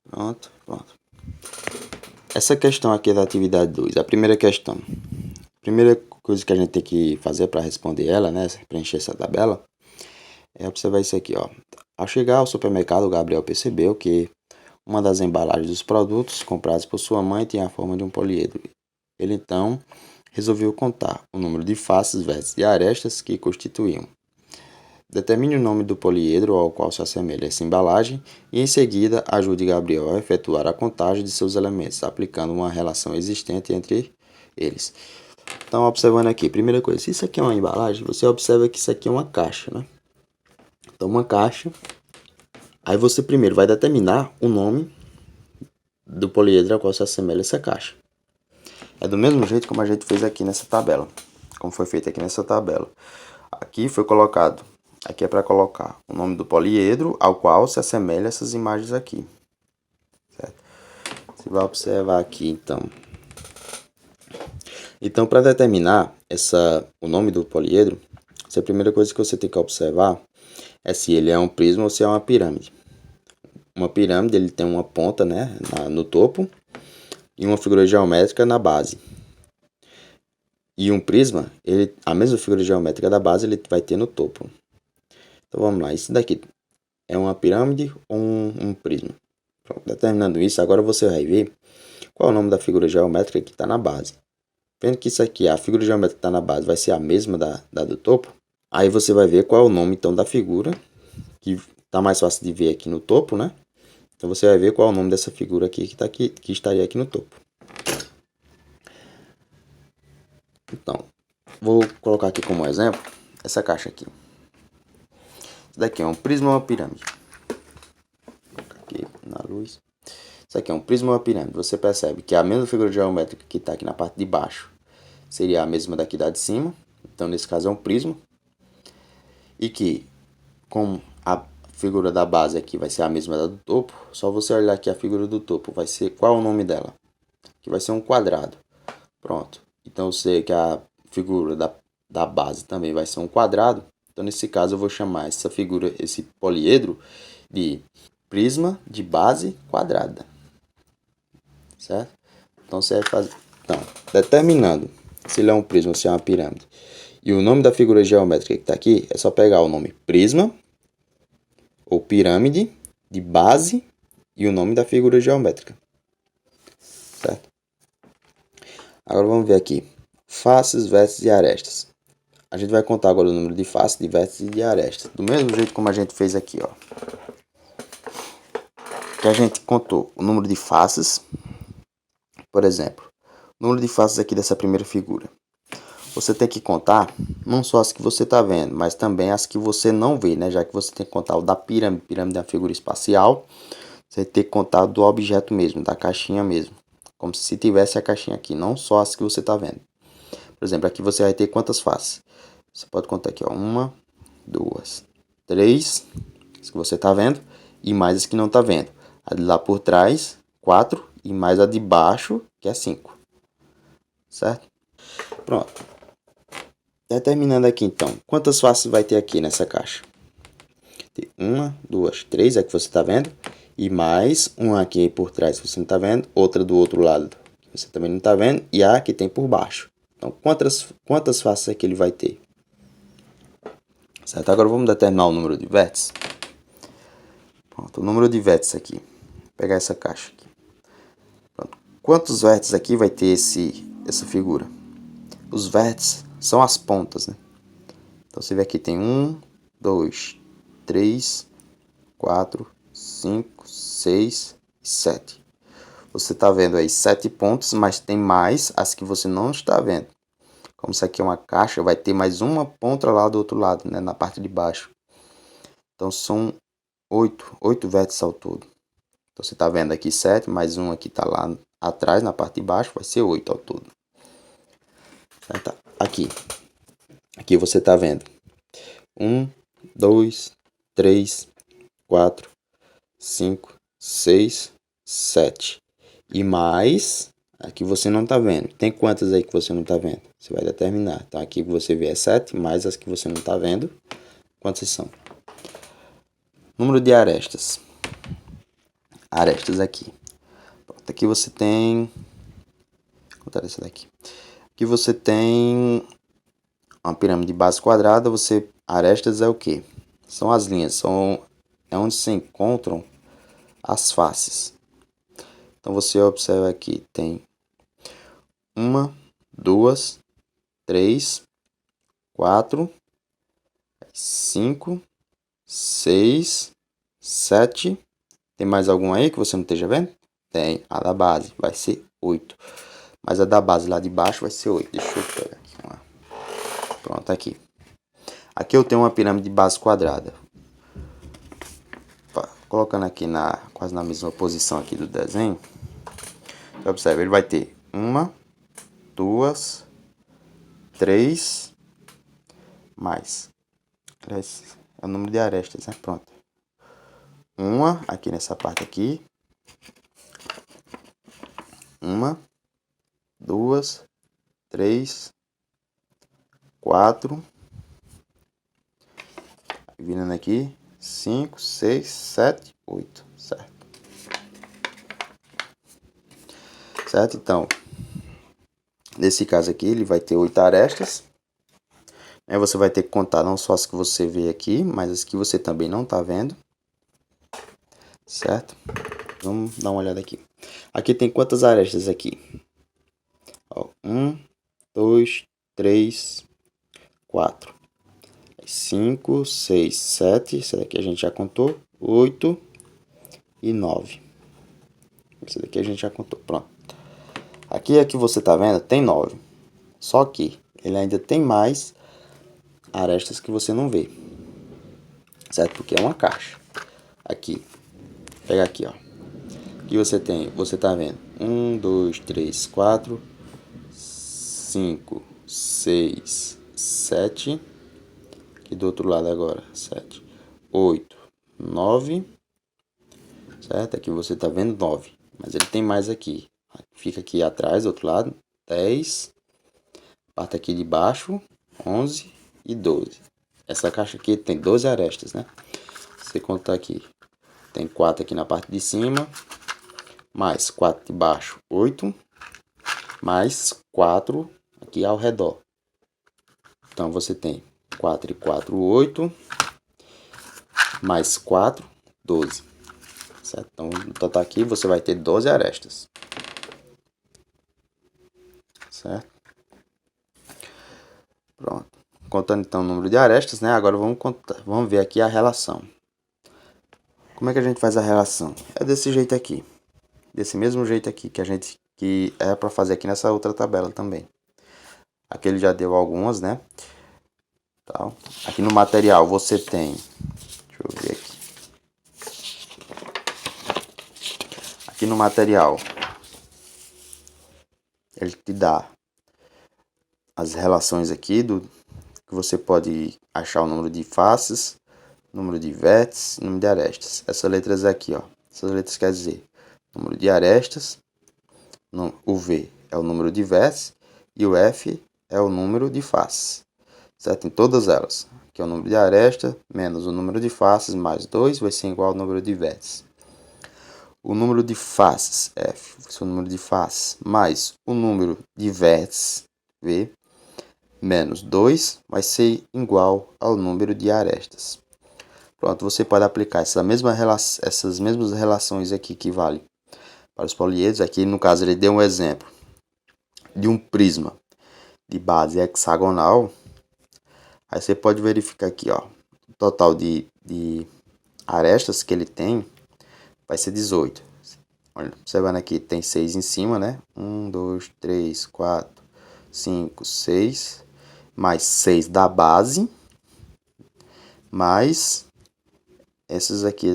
Pronto, pronto. Essa questão aqui é da atividade 2. A primeira questão. A primeira coisa que a gente tem que fazer para responder ela, né? Preencher essa tabela, é observar isso aqui, ó. Ao chegar ao supermercado, o Gabriel percebeu que uma das embalagens dos produtos comprados por sua mãe tinha a forma de um poliedro. Ele então resolveu contar o número de faces, vértices e arestas que constituíam. Determine o nome do poliedro ao qual se assemelha essa embalagem e, em seguida, ajude Gabriel a efetuar a contagem de seus elementos, aplicando uma relação existente entre eles. Então, observando aqui, primeira coisa, se isso aqui é uma embalagem, você observa que isso aqui é uma caixa, né? Então, uma caixa. Aí você primeiro vai determinar o nome do poliedro ao qual se assemelha essa caixa. É do mesmo jeito como a gente fez aqui nessa tabela. Como foi feito aqui nessa tabela. Aqui foi colocado, aqui é para colocar o nome do poliedro ao qual se assemelha essas imagens aqui. Certo? Você vai observar aqui, então. Então, para determinar o nome do poliedro, a primeira coisa que você tem que observar é se ele é um prisma ou se é uma pirâmide. Uma pirâmide, ele tem uma ponta, né, no topo e uma figura geométrica na base. E um prisma, a mesma figura geométrica da base, ele vai ter no topo. Então vamos lá, isso daqui é uma pirâmide ou um prisma? Pronto, determinando isso, agora você vai ver qual é o nome da figura geométrica que está na base. Vendo que isso aqui, a figura geométrica que está na base vai ser a mesma da do topo, aí você vai ver qual é o nome então da figura, que está mais fácil de ver aqui no topo, né? Então você vai ver qual é o nome dessa figura aqui que estaria aqui no topo. Então, vou colocar aqui como exemplo essa caixa aqui. Isso daqui é um prisma ou uma pirâmide? Vou colocar aqui na luz. Isso aqui é um prisma ou uma pirâmide. Você percebe que a mesma figura geométrica que está aqui na parte de baixo seria a mesma daqui da de cima. Então, nesse caso, é um prisma. E que, como a figura da base aqui vai ser a mesma da do topo, só você olhar aqui a figura do topo, vai ser qual é o nome dela? Que vai ser um quadrado. Pronto. Então, eu sei que a figura da base também vai ser um quadrado. Então, nesse caso, eu vou chamar essa figura, esse poliedro, de prisma de base quadrada. Certo? Então, você vai fazer... Então, determinando se ele é um prisma ou se é uma pirâmide, e o nome da figura geométrica que está aqui, é só pegar o nome prisma ou pirâmide de base e o nome da figura geométrica. Certo? Agora vamos ver aqui. Faces, vértices e arestas. A gente vai contar agora o número de faces, de vértices e de arestas. Do mesmo jeito como a gente fez aqui, ó. Que a gente contou o número de faces. Por exemplo, o número de faces aqui dessa primeira figura. Você tem que contar não só as que você está vendo, mas também as que você não vê, né? Já que você tem que contar o da pirâmide. Pirâmide é uma figura espacial. Você tem que contar do objeto mesmo, da caixinha mesmo. Como se tivesse a caixinha aqui, não só as que você está vendo. Por exemplo, aqui você vai ter quantas faces? Você pode contar aqui, ó. 1, 2, 3, as que você está vendo, e mais as que não está vendo. A de lá por trás, 4, e mais a de baixo, que é 5. Certo? Pronto. Determinando aqui, então, quantas faces vai ter aqui nessa caixa? Tem 1, 2, 3, é que você está vendo, e mais uma aqui por trás que você não está vendo, outra do outro lado que você também não está vendo, e a que tem por baixo. Então, quantas faces aqui ele vai ter? Certo? Agora vamos determinar o número de vértices. Pronto, o número de vértices aqui. Vou pegar essa caixa aqui. Pronto. Quantos vértices aqui vai ter essa figura? Os vértices são as pontas, né? Então você vê aqui tem 1, 2, 3, 4, 5, 6 e 7. Você está vendo aí 7 pontos, mas tem mais as que você não está vendo. Como isso aqui é uma caixa, vai ter mais uma ponta lá do outro lado, né, na parte de baixo. Então são 8 vértices ao todo. Então você está vendo aqui 7, mais um aqui está lá atrás, na parte de baixo, vai ser 8 ao todo. Aqui você está vendo 1, 2, 3, 4, 5, 6, 7. E mais, aqui você não está vendo. Tem quantas aí que você não está vendo? Você vai determinar. Então aqui você vê é 7, mais as que você não está vendo. Quantas são? Número de arestas. arestas aqui. Pronto, aqui você tem... Vou contar essa daqui. Aqui você tem uma pirâmide de base quadrada. Arestas é o que? São as linhas, é onde se encontram as faces. Então você observa aqui, tem 1, 2, 3, 4, 5, 6, 7. Tem mais algum aí que você não esteja vendo? Tem. A da base vai ser 8. Mas a da base lá de baixo vai ser 8. Deixa eu pegar aqui. Pronto, aqui. Aqui eu tenho uma pirâmide de base quadrada. Colocando aqui quase na mesma posição aqui do desenho. Observe, ele vai ter 1, 2, 3, mais. É o número de arestas, né? Pronto. Uma aqui nessa parte aqui. 1, 2, 3, 4. Virando aqui. 5, 6, 7, 8. Certo? Certo? Então, nesse caso aqui, ele vai ter 8 arestas. Aí você vai ter que contar não só as que você vê aqui, mas as que você também não está vendo. Certo? Vamos dar uma olhada aqui. Aqui tem quantas arestas aqui? 1, 2, 3, 4, 5, 6, 7. Essa daqui a gente já contou. 8 e 9. Essa daqui a gente já contou. Pronto. Aqui é que você está vendo, tem 9. Só que ele ainda tem mais arestas que você não vê. Certo? Porque é uma caixa. Aqui. Pega aqui, ó. Aqui você tá vendo 1, 2, 3, 4, 5, 6, 7. Aqui do outro lado agora, 7, 8, 9. Certo? Aqui você tá vendo 9. Mas ele tem mais aqui. Fica aqui atrás, do outro lado, 10. Parte aqui de baixo, 11 e 12. Essa caixa aqui tem 12 arestas, né? Você contar aqui, tem 4 aqui na parte de cima, mais 4 de baixo, 8, mais 4 aqui ao redor. Então, você tem 4 e 4, 8, mais 4, 12. Certo? Então, no total aqui, você vai ter 12 arestas. Certo? Pronto. Contando, então, o número de arestas, né? Agora, vamos ver aqui a relação. Como é que a gente faz a relação? É desse jeito aqui. Desse mesmo jeito aqui, que é para fazer aqui nessa outra tabela também. Aqui ele já deu algumas, né? Tal. Aqui no material você tem... Deixa eu ver aqui. Aqui no material, ele te dá as relações aqui que você pode achar o número de faces, número de vértices, número de arestas. Essas letras aqui, ó. Essas letras quer dizer número de arestas, o V é o número de vértices e o F é o número de faces. Certo? Em todas elas. Aqui é o número de aresta menos o número de faces mais 2 vai ser igual ao número de vértices. O número de faces, F, vai ser o número de faces, mais o número de vértices, V, menos 2 vai ser igual ao número de arestas. Pronto, você pode aplicar essas mesmas relações aqui que valem para os poliedros. Aqui, no caso, ele deu um exemplo de um prisma de base hexagonal. Aí você pode verificar aqui, ó, o total de arestas que ele tem vai ser 18. Olha, observando aqui, tem 6 em cima, né? 1, 2, 3, 4, 5, 6. Mais 6 da base. Mais essas aqui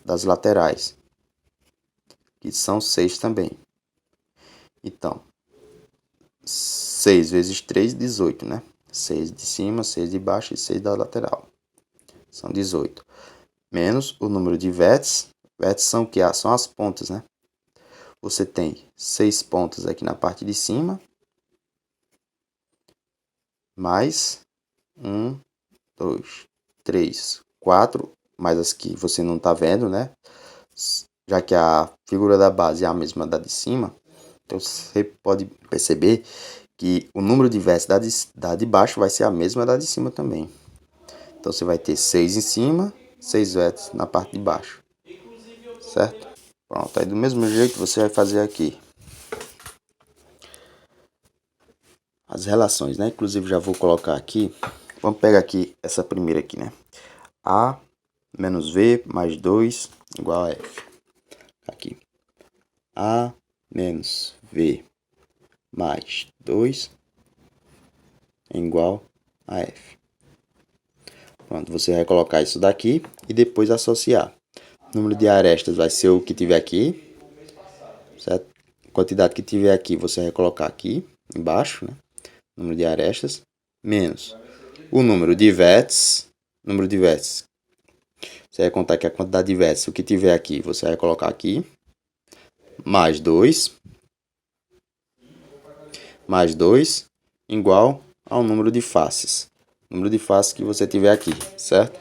das laterais. Que são 6 também. Então, 6 vezes 3, 18, né? 6 de cima, 6 de baixo e 6 da lateral. São 18. Menos o número de vértices. Vértices são o que? São as pontas, né? Você tem 6 pontas aqui na parte de cima. Mais 1, 2, 3, 4. Mais as que você não está vendo, né? já que a figura da base é a mesma da de cima, então você pode perceber que o número de vértices da de baixo vai ser a mesma da de cima também. Então você vai ter 6 em cima, 6 vértices na parte de baixo, certo? Pronto, aí do mesmo jeito você vai fazer aqui as relações, né? Inclusive já vou colocar aqui, vamos pegar aqui essa primeira aqui, né? A menos V mais 2 igual a F. Aqui. A menos V mais 2 é igual a F. Pronto, você vai colocar isso daqui e depois associar. O número de arestas vai ser o que tiver aqui, certo? A quantidade que tiver aqui você vai colocar aqui embaixo, né? Número de arestas, menos o número de vértices. Número de vértices. Você vai contar que a quantidade de vértices, o que tiver aqui, você vai colocar aqui. Mais 2 igual ao número de faces. Número de faces que você tiver aqui, certo?